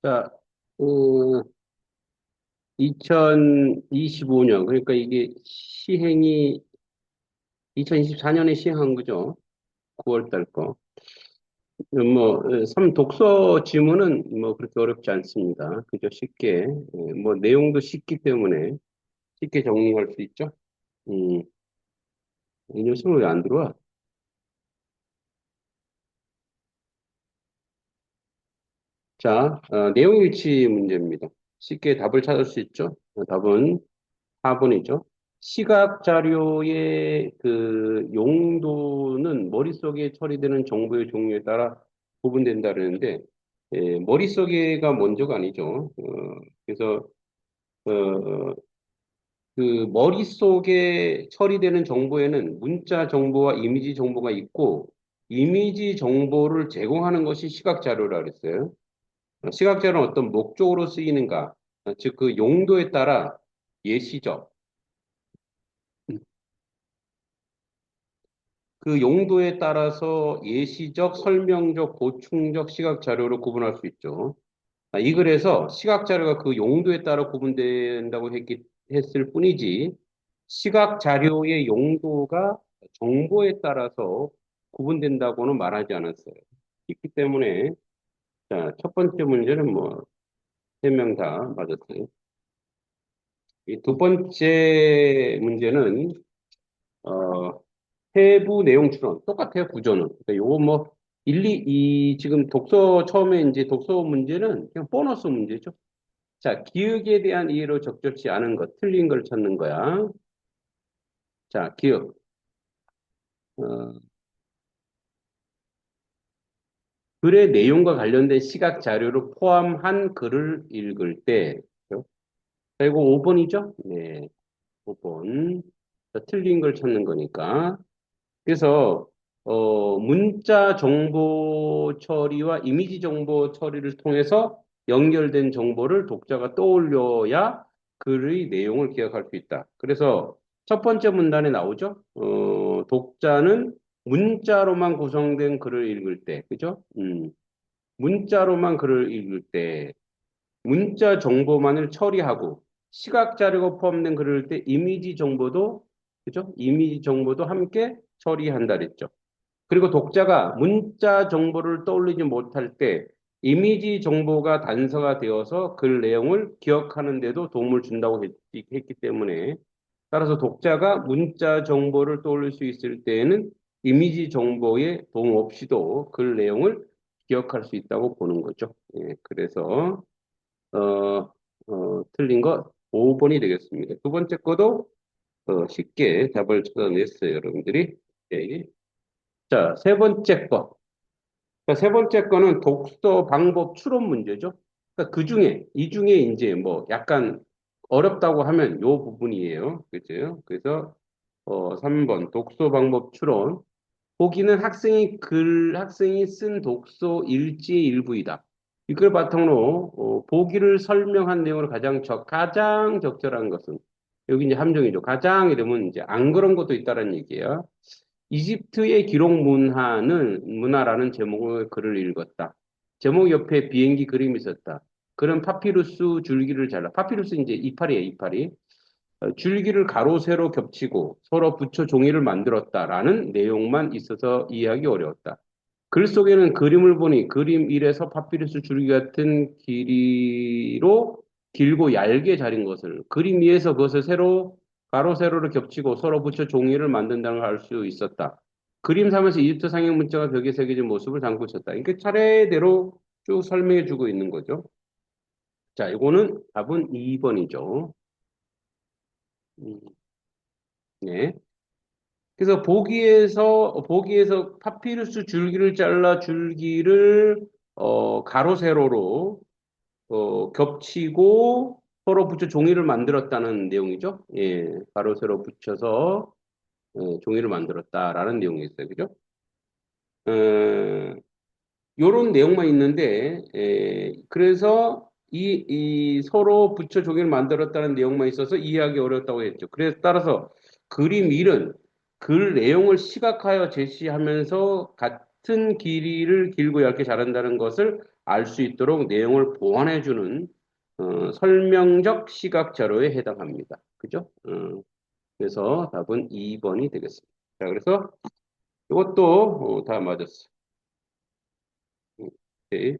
자, 어, 2025년, 그러니까 이게 시행이 2024년에 시행한 거죠. 9월 달 거. 독서 지문은 뭐 그렇게 어렵지 않습니다. 그죠? 쉽게, 뭐 내용도 쉽기 때문에 쉽게 정리할 수 있죠. 음, 이 녀석은 왜 안 들어와? 자, 내용 일치 문제입니다. 쉽게 답을 찾을 수 있죠. 답은 4번이죠. 시각 자료의 그 용도는 머릿속에 처리되는 정보의 종류에 따라 구분된다 그러는데, 머릿속에가 먼저가 아니죠. 그래서, 어, 그 머릿속에 처리되는 정보에는 문자 정보와 이미지 정보가 있고, 이미지 정보를 제공하는 것이 시각 자료라 그랬어요. 시각 자료는 어떤 목적으로 쓰이는가, 즉 그 용도에 따라 예시적, 그 용도에 따라서 예시적, 설명적, 보충적 시각 자료로 구분할 수 있죠. 이 글에서 시각 자료가 그 용도에 따라 구분된다고 했을 뿐이지, 시각 자료의 용도가 정보에 따라서 구분된다고는 말하지 않았어요. 있기 때문에, 자, 첫 번째 문제는 뭐, 세 명 다 맞았어요. 이 두 번째 문제는, 어, 세부 내용 추론. 똑같아요, 구조는. 그러니까 요거 뭐, 1, 2, 지금 독서, 처음에 이제 독서 문제는 그냥 보너스 문제죠. 자, 기억에 대한 이해로 적절치 않은 것, 틀린 걸 찾는 거야. 자, 기억. 어, 글의 내용과 관련된 시각 자료를 포함한 글을 읽을 때, 그죠? 자, 이거 5번이죠? 네, 5번. 자, 틀린 걸 찾는 거니까. 그래서 문자 정보 처리와 이미지 정보 처리를 통해서 연결된 정보를 독자가 떠올려야 글의 내용을 기억할 수 있다. 그래서 첫 번째 문단에 나오죠. 독자는 문자로만 구성된 글을 읽을 때, 그죠? 문자로만 글을 읽을 때 문자 정보만을 처리하고 시각 자료가 포함된 글을 읽을 때 이미지 정보도, 그죠? 이미지 정보도 함께 처리한다 그랬죠. 그리고 독자가 문자 정보를 떠올리지 못할 때 이미지 정보가 단서가 되어서 글 내용을 기억하는 데도 도움을 준다고 했기 때문에, 따라서 독자가 문자 정보를 떠올릴 수 있을 때에는 이미지 정보의 도움 없이도 글 내용을 기억할 수 있다고 보는 거죠. 예, 그래서 틀린 거 5번이 되겠습니다. 두 번째 거도 쉽게 답을 찾아냈어요, 여러분들이. 예. 자, 세 번째 거. 그러니까 세 번째 거는 독서 방법 추론 문제죠. 그러니까 그 중에, 이 중에 이제 뭐 약간 어렵다고 하면 요 부분이에요. 그죠? 그래서, 3번 독서 방법 추론. 보기는 학생이 쓴 독서 일지의 일부이다. 이걸 바탕으로, 보기를 설명한 내용으로 가장 적절한 것은, 여기 이제 함정이죠. 가장 이러면 이제 안 그런 것도 있다는 얘기예요. 이집트의 문화라는 제목의 글을 읽었다. 제목 옆에 비행기 그림이 있었다. 그런 파피루스 줄기를 잘라. 파피루스 이제 이파리예요, 이파리. 줄기를 가로 세로 겹치고 서로 붙여 종이를 만들었다라는 내용만 있어서 이해하기 어려웠다. 글 속에는 그림을 보니 그림 1에서 파피루스 줄기 같은 길이로 길고 얇게 자린 것을, 그림 2에서 그것을 가로 세로로 겹치고 서로 붙여 종이를 만든다는 걸 알 수 있었다. 그림 3에서 이집트 상형 문자가 벽에 새겨진 모습을 담고 있었다. 이게 차례대로 쭉 설명해 주고 있는 거죠. 자, 이거는 답은 2번이죠. 네. 그래서 보기에서 파피루스 줄기를 잘라 줄기를 가로 세로로 겹치고 서로 붙여 종이를 만들었다는 내용이죠. 예, 가로 세로 붙여서 종이를 만들었다라는 내용이 있어요. 그죠? 요런 내용만 있는데, 그래서 이 서로 붙여 종이를 만들었다는 내용만 있어서 이해하기 어렵다고 했죠. 그래서 따라서 그림 1은 글 내용을 시각화하여 제시하면서 같은 길이를 길고 얇게 자른다는 것을 알 수 있도록 내용을 보완해주는 설명적 시각 자료에 해당합니다. 그죠? 그래서 답은 2번이 되겠습니다. 자, 그래서 이것도 다 맞았어. 오케이.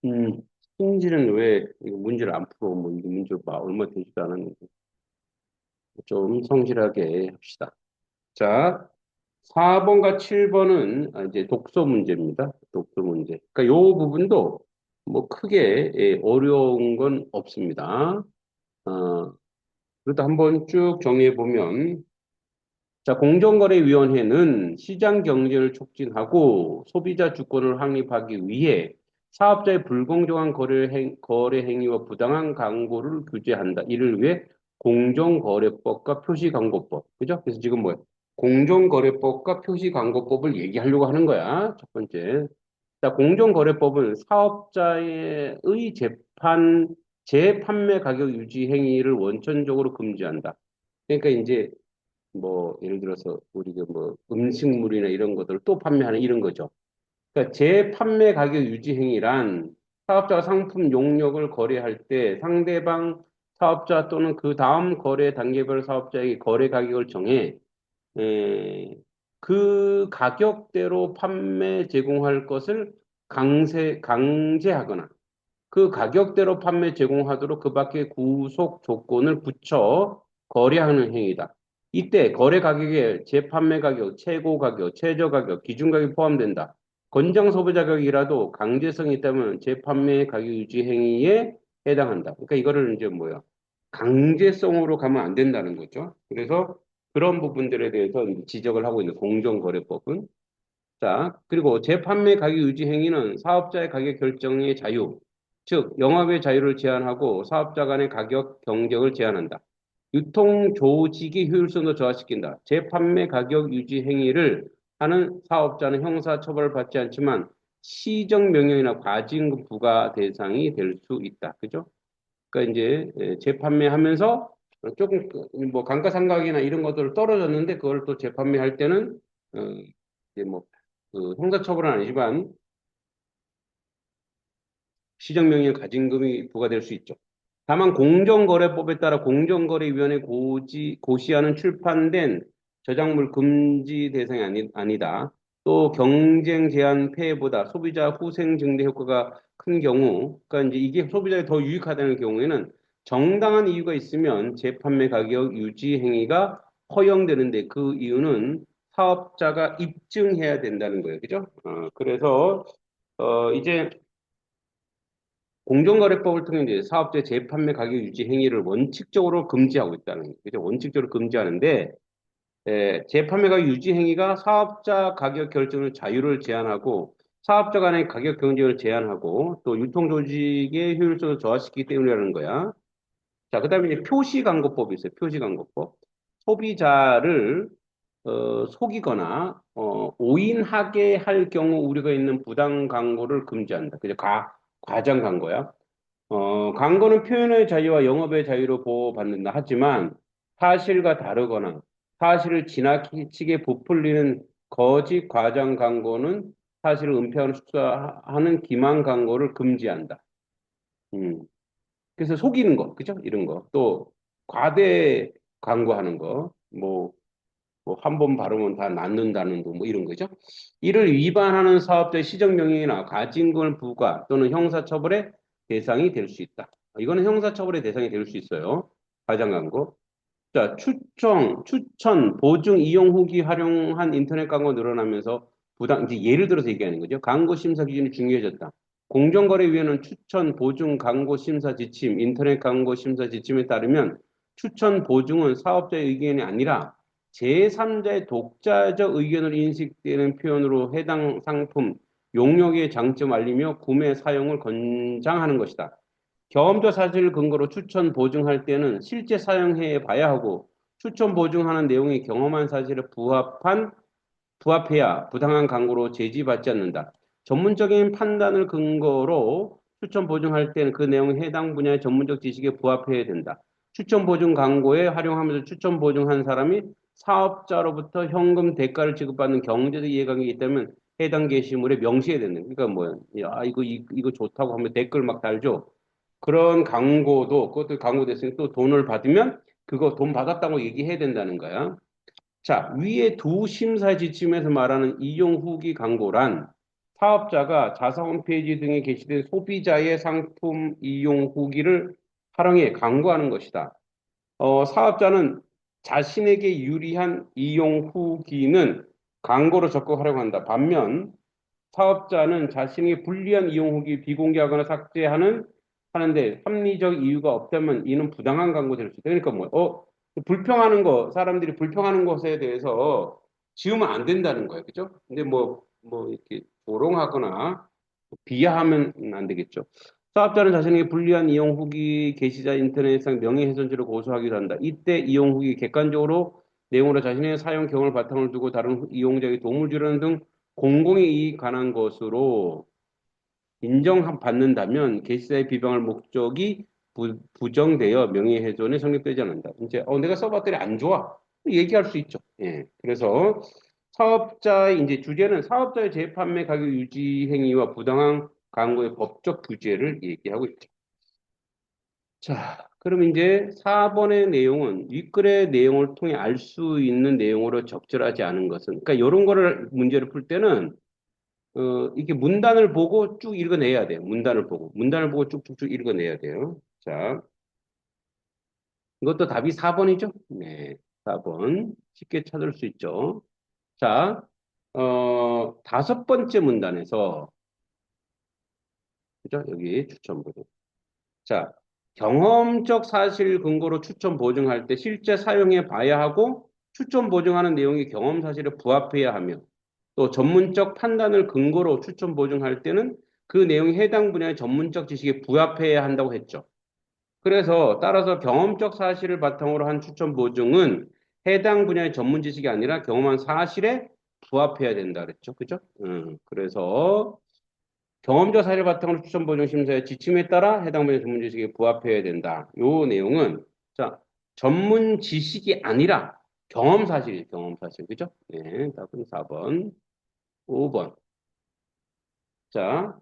음, 신지는 왜 이거 문제를 안 풀어? 뭐 이거 문제 봐 얼마 되지도 않았는데 좀 성실하게 합시다. 자, 4번과 7번은 이제 독서 문제입니다. 독서 문제. 그러니까 요 부분도 뭐 크게 어려운 건 없습니다. 어, 그래도 한번 쭉 정리해 보면 자, 공정거래위원회는 시장 경제를 촉진하고 소비자 주권을 확립하기 위해 사업자의 불공정한 거래 행위와 부당한 광고를 규제한다. 이를 위해 공정거래법과 표시광고법. 그죠? 그래서 지금 뭐야? 공정거래법과 표시광고법을 얘기하려고 하는 거야. 첫 번째. 자, 공정거래법은 사업자의 재판매 가격 유지 행위를 원천적으로 금지한다. 그러니까 이제 뭐 예를 들어서 우리가 뭐 음식물이나 이런 것들을 또 판매하는 이런 거죠. 그러니까 재판매 가격 유지 행위란 사업자가 상품 용역을 거래할 때 상대방 사업자 또는 그 다음 거래 단계별 사업자에게 거래 가격을 정해 에, 그 가격대로 판매 제공할 것을 강제하거나 그 가격대로 판매 제공하도록 그 밖에 구속 조건을 붙여 거래하는 행위다. 이때 거래 가격에 재판매 가격, 최고 가격, 최저 가격, 기준 가격이 포함된다. 권장 소비자 가격이라도 강제성이 있다면 재판매 가격 유지 행위에 해당한다. 그러니까 이거를 이제 뭐야? 강제성으로 가면 안 된다는 거죠. 그래서 그런 부분들에 대해서 지적을 하고 있는 공정거래법은 자, 그리고 재판매 가격 유지 행위는 사업자의 가격 결정의 자유, 즉 영업의 자유를 제한하고 사업자 간의 가격 경쟁을 제한한다. 유통 조직의 효율성도 저하시킨다. 재판매 가격 유지 행위를 하는 사업자는 형사 처벌을 받지 않지만 시정 명령이나 과징금 부과 대상이 될 수 있다. 그죠? 그러니까 이제 재판매하면서 조금 뭐 감가상각이나 이런 것들 떨어졌는데 그걸 또 재판매할 때는 어, 이제 뭐 형사처벌은 아니지만 시정명령 가징금이 부과될 수 있죠. 다만 공정거래법에 따라 공정거래위원회 고시하는 출판된 저작물 금지 대상이 아니다. 또 경쟁 제한 폐해보다 소비자 후생 증대 효과가 큰 경우, 그러니까 이제 이게 소비자에 더 유익하다는 경우에는 정당한 이유가 있으면 재판매 가격 유지 행위가 허용되는데 그 이유는 사업자가 입증해야 된다는 거예요. 그죠? 그래서 이제 공정거래법을 통해 이제 사업자 재판매 가격 유지 행위를 원칙적으로 금지하고 있다는 거죠. 그죠? 원칙적으로 금지하는데 재판매 가격 유지 행위가 사업자 가격 결정의 자유를 제한하고 사업자 간의 가격 경쟁을 제한하고 또 유통 조직의 효율성을 저하시키기 때문이라는 거야. 자, 그다음에 이제 표시 광고법이 있어요. 표시 광고법. 소비자를 속이거나 오인하게 할 경우 우려가 있는 부당 광고를 금지한다. 그죠? 과장 광고야. 광고는 표현의 자유와 영업의 자유로 보호받는다. 하지만 사실과 다르거나 사실을 지나치게 부풀리는 거짓 과장 광고는 사실을 은폐하는 축소하는 기만 광고를 금지한다. 음. 그래서 속이는 거, 그죠? 이런 거. 또 과대 광고하는 거. 뭐 한 번 바르면 다 낫는다는 거, 뭐 이런 거죠. 이를 위반하는 사업자의 시정명령이나 과징금을 부과 또는 형사처벌의 대상이 될 수 있다. 이거는 형사처벌의 대상이 될 수 있어요. 과장 광고. 자, 추천, 보증, 이용 후기 활용한 인터넷 광고 늘어나면서 이제 예를 들어서 얘기하는 거죠. 광고 심사 기준이 중요해졌다. 공정거래위원회는 추천, 보증, 광고 심사 지침, 인터넷 광고 심사 지침에 따르면 추천, 보증은 사업자의 의견이 아니라 제3자의 독자적 의견으로 인식되는 표현으로 해당 상품, 용역의 장점 알리며 구매, 사용을 권장하는 것이다. 경험자 사실을 근거로 추천 보증할 때는 실제 사용해 봐야 하고 추천 보증하는 내용이 경험한 사실에 부합해야 부당한 광고로 제지받지 않는다. 전문적인 판단을 근거로 추천 보증할 때는 그 내용이 해당 분야의 전문적 지식에 부합해야 된다. 추천 보증 광고에 활용하면서 추천 보증한 사람이 사업자로부터 현금 대가를 지급받는 경제적 이해관계가 있다면 해당 게시물에 명시해야 되는. 그러니까 뭐, 야, 이거 좋다고 하면 댓글 막 달죠. 그런 광고도, 그것도 광고 됐으니 또 돈을 받으면 그거 돈 받았다고 얘기해야 된다는 거야. 자, 위에 두 심사 지침에서 말하는 이용 후기 광고란 사업자가 자사 홈페이지 등에 게시된 소비자의 상품 이용 후기를 활용해 광고하는 것이다. 사업자는 자신에게 유리한 이용 후기는 광고로 적극 활용한다. 반면 사업자는 자신에게 불리한 이용 후기 비공개하거나 삭제하는 하는데 합리적 이유가 없다면 이는 부당한 광고 될 수 있다. 그러니까 뭐, 불평하는 거, 사람들이 불평하는 것에 대해서 지우면 안 된다는 거예요. 그죠? 근데 뭐, 이렇게 조롱하거나 비하하면 안 되겠죠. 사업자는 자신에게 불리한 이용 후기 게시자 인터넷상 명예훼손죄를 고소하기도 한다. 이때 이용 후기 객관적으로 내용으로 자신의 사용 경험을 바탕을 두고 다른 이용자에게 도움을 주려는 등 공공의 이익 관한 것으로 인정받는다면 게시자의 비방할 목적이 부정되어 명예훼손에 성립되지 않는다. 이제 내가 써봤더니 안 좋아. 얘기할 수 있죠. 예. 그래서 사업자의 이제 주제는 사업자의 재판매 가격 유지 행위와 부당한 광고의 법적 규제를 얘기하고 있죠. 자, 그럼 이제 4번의 내용은 윗글의 내용을 통해 알 수 있는 내용으로 적절하지 않은 것은, 그러니까 이런 거를 문제를 풀 때는 이렇게 문단을 보고 쭉 읽어내야 돼요. 문단을 보고 쭉쭉쭉 읽어내야 돼요. 자, 이것도 답이 4번이죠? 네, 4번 쉽게 찾을 수 있죠. 자, 다섯 번째 문단에서 그죠? 여기 추천 보증. 자, 경험적 사실 근거로 추천 보증할 때 실제 사용해 봐야 하고 추천 보증하는 내용이 경험 사실에 부합해야 하며 또 전문적 판단을 근거로 추천 보증할 때는 그 내용이 해당 분야의 전문적 지식에 부합해야 한다고 했죠. 그래서 따라서 경험적 사실을 바탕으로 한 추천 보증은 해당 분야의 전문 지식이 아니라 경험한 사실에 부합해야 된다 그랬죠. 그죠? 그래서 경험적 사실 바탕으로 추천 보증 심사의 지침에 따라 해당 분야 전문 지식에 부합해야 된다. 요 내용은 자 전문 지식이 아니라 경험 사실이에요. 경험 사실 그죠? 네, 답은 4번, 5번. 자,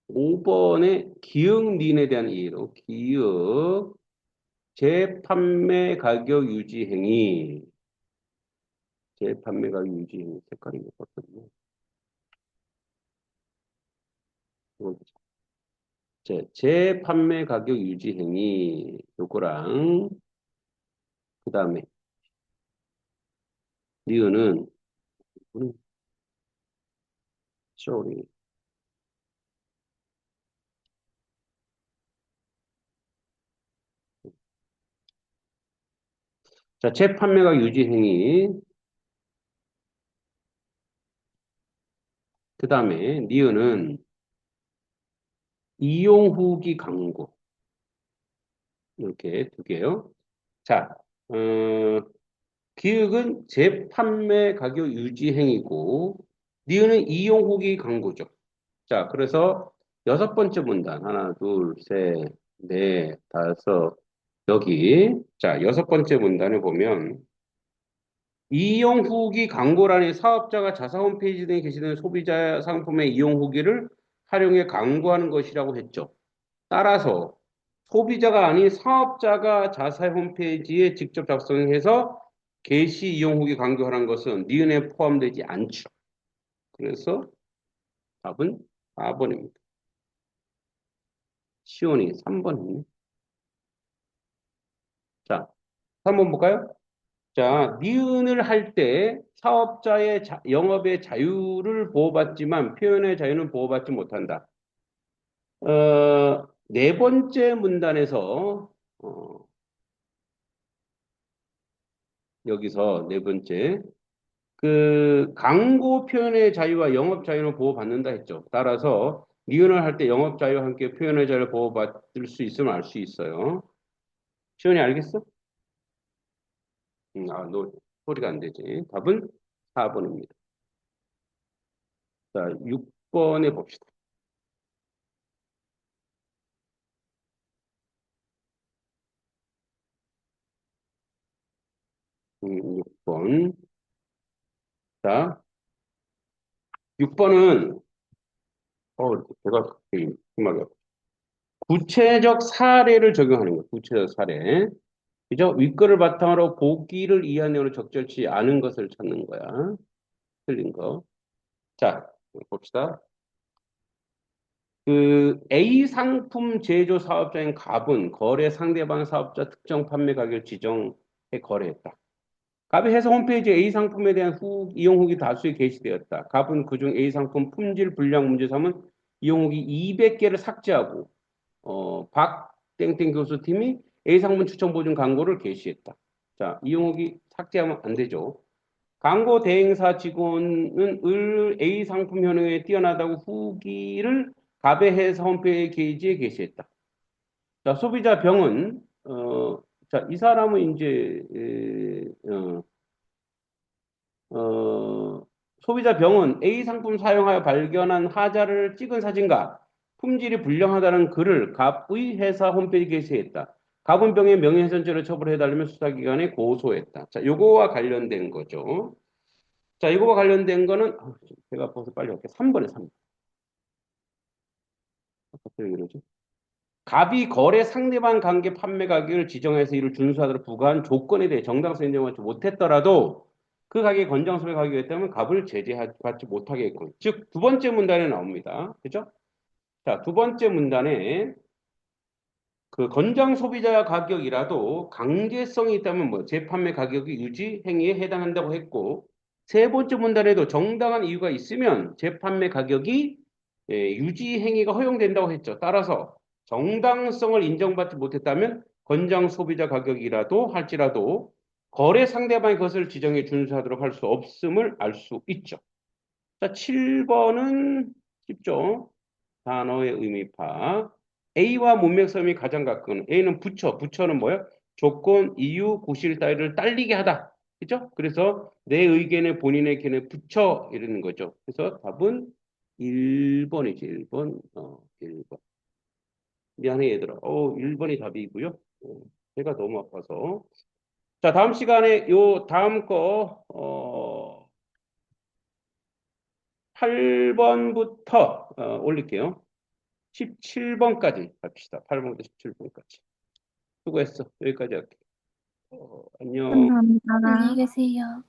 5번의 기흥린에 대한 이해로 기흥 재판매 가격 유지 행위 재판매 가격 유지 행위 색깔이 바뀌었네. 재판매 가격 유지 행위 요거랑 그다음에 리은은 쇼리. 자, 재판매가 유지행위. 그 다음에 니은은 이용 후기 광고. 이렇게 두 개요. 자, 어, 기획은 재판매 가격 유지행위고, 니은은 이용 후기 광고죠. 자, 그래서 여섯 번째 문단. 하나, 둘, 셋, 넷, 다섯. 여기. 자, 여섯 번째 문단에 보면, 이용 후기 광고란에 사업자가 자사 홈페이지 등에 게시되는 소비자 상품의 이용 후기를 활용해 광고하는 것이라고 했죠. 따라서 소비자가 아닌 사업자가 자사 홈페이지에 직접 작성해서 게시 이용 후기 광고하는 것은 니은에 포함되지 않죠. 그래서 답은 4번입니다. 시온이 3번이네. 자, 3번 볼까요? 자, 니은을 할 때 사업자의 영업의 자유를 보호받지만 표현의 자유는 보호받지 못한다. 네 번째 문단에서 여기서 네 번째 그 광고 표현의 자유와 영업 자유는 보호받는다 했죠. 따라서 니은을 할 때 영업 자유와 함께 표현의 자유를 보호받을 수 있으면 알 수 있어요. 시원이 알겠어? 너 소리가 안 되지. 답은 4번입니다. 자, 6번에 봅시다. 6번. 자, 6번은, 제가 심하게. 구체적 사례를 적용하는 거예요. 구체적 사례. 그죠? 윗글을 바탕으로 보기를 이해한 내용으로 적절치 않은 것을 찾는 거야. 틀린 거. 자, 봅시다. 그 A 상품 제조 사업자인 갑은 거래 상대방 사업자 특정 판매 가격을 지정해 거래했다. 갑의 회사 홈페이지에 A 상품에 대한 이용 후기 다수에 게시되었다. 갑은 그중 A 상품 품질 불량 문제 삼은 이용 후기 200개를 삭제하고 박 땡땡 교수팀이 A 상품 추천 보증 광고를 게시했다. 자, 이용 후기 삭제하면 안 되죠. 광고 대행사 직원은 A 상품 현황에 뛰어나다고 후기를 갑의 회사 홈페이지에 게시했다. 자, 소비자 병은 자, 이 사람은 이제 소비자 병은 A 상품 사용하여 발견한 하자를 찍은 사진과 품질이 불량하다는 글을 갑의 회사 홈페이지에 게시했다. 갑은 병의 명예훼손죄로 처벌해달라며 수사기관에 고소했다. 자, 요거와 관련된 거죠. 자, 이거와 관련된 거는 제가 벌써 빨리 할게요. 3번에 3번. 왜 이러지? 갑이 거래 상대방 관계 판매 가격을 지정해서 이를 준수하도록 부과한 조건에 대해 정당성 인정하지 못했더라도 그 가격이 건장소비 가격이었다면 갑을 제재받지 못하게 했고. 즉, 두 번째 문단에 나옵니다. 그죠? 자, 두 번째 문단에 그 건장 소비자 가격이라도 강제성이 있다면 뭐 재판매 가격이 유지 행위에 해당한다고 했고 세 번째 문단에도 정당한 이유가 있으면 재판매 가격이 유지 행위가 허용된다고 했죠. 따라서 정당성을 인정받지 못했다면 건장 소비자 가격이라도 할지라도 거래 상대방이 그것을 지정해 준수하도록 할 수 없음을 알 수 있죠. 자, 7번은 쉽죠. 단어의 의미파. A와 문맥섬이 가장 가까운 A는 부처, 부처는 뭐야? 조건, 이유, 구실 따위를 딸리게 하다. 그죠? 그래서 내 의견에 본인의 견해 붙여 이러는 거죠. 그래서 답은 1번이지, 1번. 1번. 미안해, 얘들아. 1번이 답이고요. 배가 너무 아파서. 자, 다음 시간에 요 다음 거, 8번부터 올릴게요. 17번까지 갑시다. 8번부터 17번까지. 수고했어. 여기까지 할게. 안녕. 감사합니다. 안녕히 계세요.